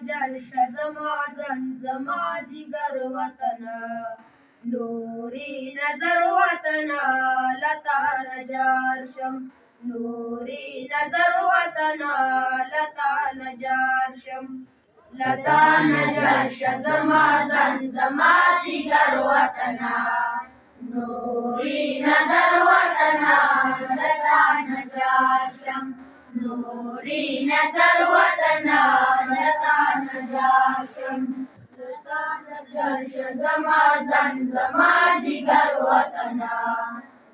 جرش زما زن زما جگر وطنا نوری نظر وطنا لتا نجارشم نوری نظر وطنا لتا نجارشم لتا نجرش زما زن زما جگر وطنا نوری نظر وطنا لتا نجارشم نوری نظر وطنا لتا نجارشم لتا نجرش زما زن زما جگر وطنا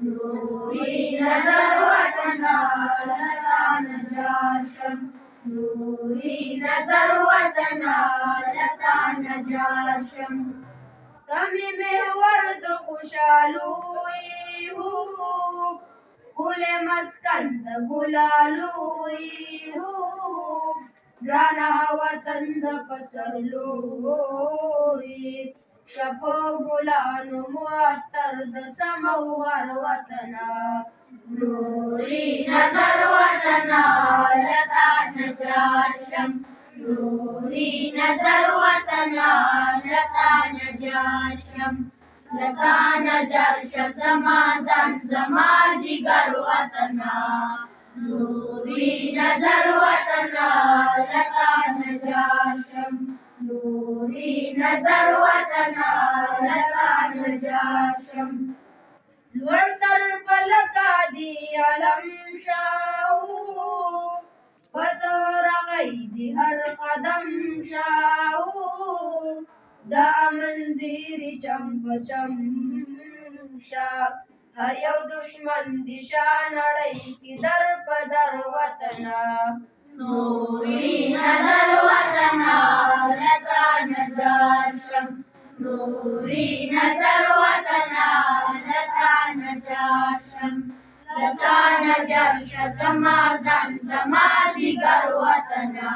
نوری نظر وطنا لتا نجارشم نوری نظر وطنا لتا نجارشم کمی محور د خوشالوی ہو گل مسکن د گلالوی ہو گرانا وطن د پسرلوی شپو گلانو معطر د سمور وطنا نوری نظر وطنا لتا نجارشم نوری نظر وطنا لتا نجارشم لتا نجرش زما زن زما جگر وطنا نوری نظر وطنا لتا نجارشم نوری نظر وطنا لتا نجارشم لوړتر پلکا دی علم شاو پتر غیدی هر قدم شاو دا امن زیری چمپ چم شا هر یو دشمن دی شانړی کی در پدر وطنا نوری نظر وطنا لتا نجارشم نوری نظر وطنا لتا نجارشم لتا نجرش زما زن زما جگر وطنا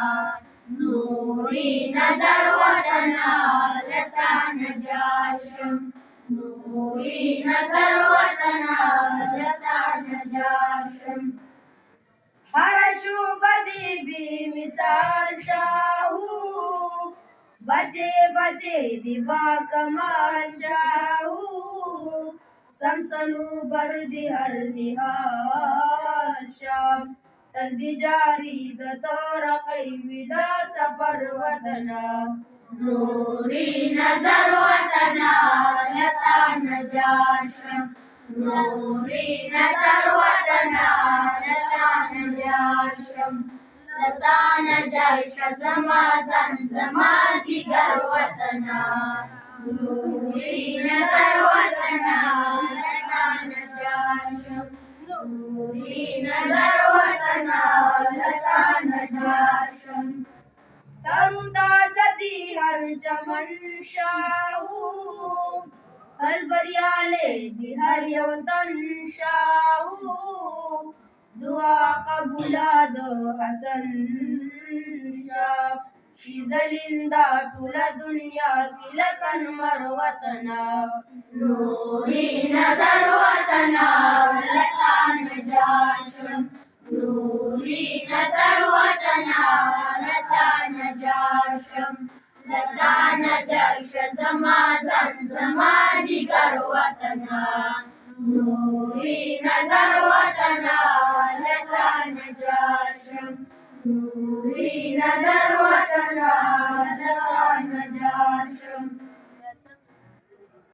نوری نظر وطنا لتا نجارشم نوری نظر وطنا لتا نجارشم ہر شعبہ دی بی مثال شاہو بچے بچے دی با کمال شاہو سمسنو بردی ہر نحال شام تل دی جاری د تورقی ودا سفر وطنا نوری نظر وطنا لتا نجارشم نوری نظر وطنا لتا نجارشم لتا نجرش زما زن زما جگر وطنا نوری نظر وطنا لتا نجارشم نوری نظر وطنا لتا نجارشم ترو تازہ دی ہر چمن شاہو البریالے دی ہر یوتن شاہو دعا قبولا دو حسن شاہ شی زلندا ټوله دنیا کی لکن مر وطنا نوری نظر وطنا لتا نجارشم نوری نظر وطنا لتا نجارشم لتا نجرش زما زن زما جگر وطنا نوری نظر وطنا